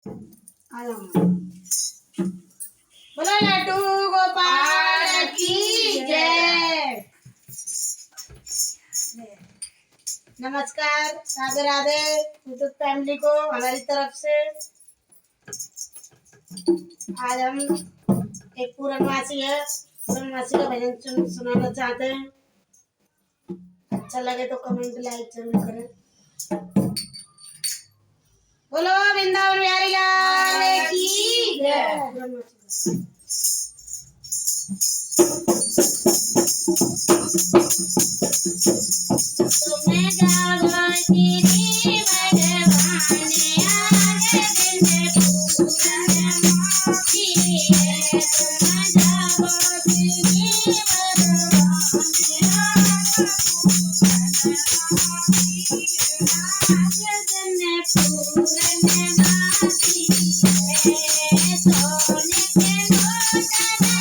बोलो लड्डू गोपाल की जय। नमस्कार, राधे राधे यूट्यूब फैमिली को हमारी तरफ से। आज हम एक पूर्णमासी है, पूर्णमासी का भजन सुनाना चाहते हैं। अच्छा लगे तो कमेंट लाइक जरूर करें। बोलो वृंदावन बिहारी लाल की जय। तुम्हें जागो श्री भगवान आज दिन पूरन मासी है। तुम्हें जागो श्री भगवान आज दिन पूरन मासी है। सोने के लोटन